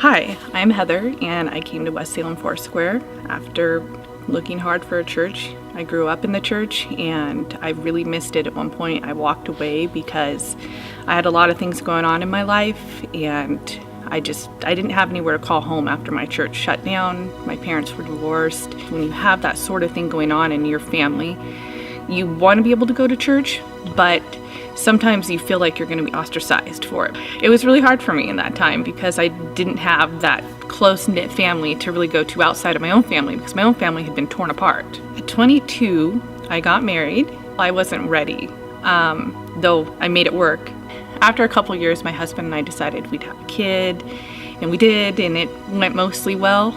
Hi, I'm Heather, and I came to West Salem Foursquare after looking hard for a church. I grew up in the church, and I really missed it at one point. I walked away because I had a lot of things going on in my life, and I didn't have anywhere to call home after my church shut down. My parents were divorced. When you have that sort of thing going on in your family, you want to be able to go to church, but sometimes you feel like you're going to be ostracized for it. It was really hard for me in that time because I didn't have that close-knit family to really go to outside of my own family because my own family had been torn apart. At 22, I got married. I wasn't ready, though I made it work. After a couple years, my husband and I decided we'd have a kid, and we did, and it went mostly well.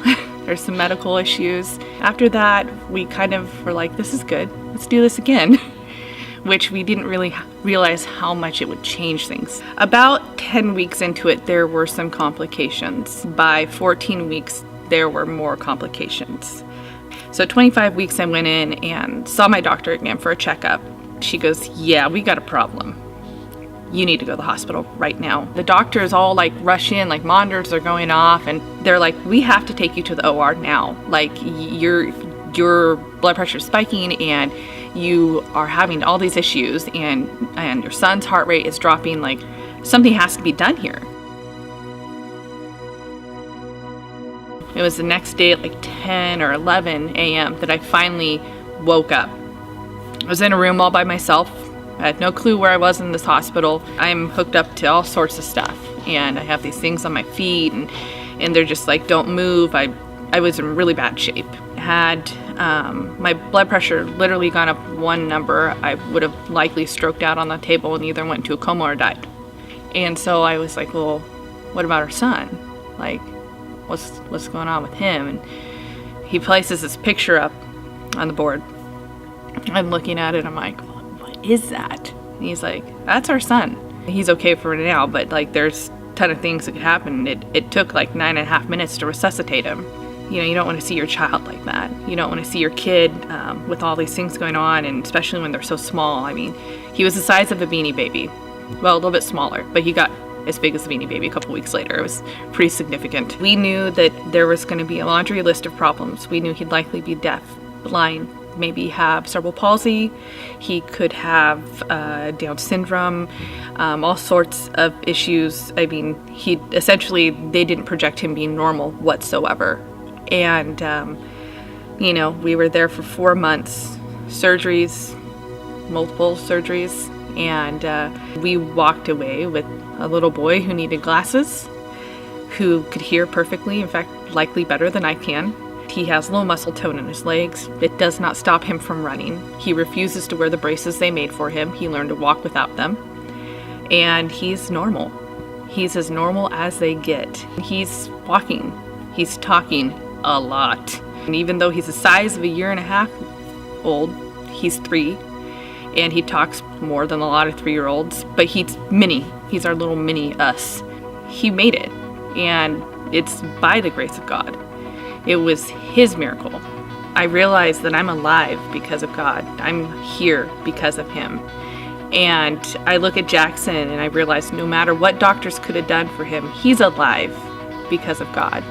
There's some medical issues. After that, we kind of were like, this is good, let's do this again. Which we didn't really realize how much it would change things. About 10 weeks into it, there were some complications. By 14 weeks, there were more complications. So 25 weeks, I went in and saw my doctor again for a checkup. She goes, yeah, we got a problem. You need to go to the hospital right now. The doctors all like rush in, like monitors are going off, and they're like, we have to take you to the OR now. Like your blood pressure is spiking, and you are having all these issues, and your son's heart rate is dropping. Like, something has to be done here. It was the next day at like 10 or 11 a.m. that I finally woke up. I was in a room all by myself. I had no clue where I was in this hospital. I'm hooked up to all sorts of stuff, and I have these things on my feet, and they're just like, don't move. I was in really bad shape. I had my blood pressure literally gone up one number. I would have likely stroked out on the table and either went into a coma or died. And so I was like, well, what about our son? Like, what's going on with him? And he places this picture up on the board. I'm looking at it, I'm like, what is that? And he's like, that's our son. He's okay for now, but like there's a ton of things that could happen. It took like 9.5 minutes to resuscitate him. You know, you don't want to see your child like that. You don't want to see your kid with all these things going on, and especially when they're so small. I mean, he was the size of a Beanie Baby. Well, a little bit smaller, but he got as big as a Beanie Baby a couple weeks later. It was pretty significant. We knew that there was going to be a laundry list of problems. We knew he'd likely be deaf, blind, maybe have cerebral palsy. He could have Down syndrome, all sorts of issues. I mean, they didn't project him being normal whatsoever. And, you know, we were there for 4 months, surgeries, multiple surgeries, and we walked away with a little boy who needed glasses, who could hear perfectly, in fact, likely better than I can. He has low muscle tone in his legs. It does not stop him from running. He refuses to wear the braces they made for him. He learned to walk without them. And he's normal. He's as normal as they get. He's walking. He's talking a lot. And even though he's the size of a 1.5 years old, he's 3. And he talks more than a lot of 3-year-olds. But he's mini. He's our little mini us. He made it. And it's by the grace of God. It was His miracle. I realized that I'm alive because of God. I'm here because of Him. And I look at Jaxson and I realize no matter what doctors could have done for him, he's alive because of God.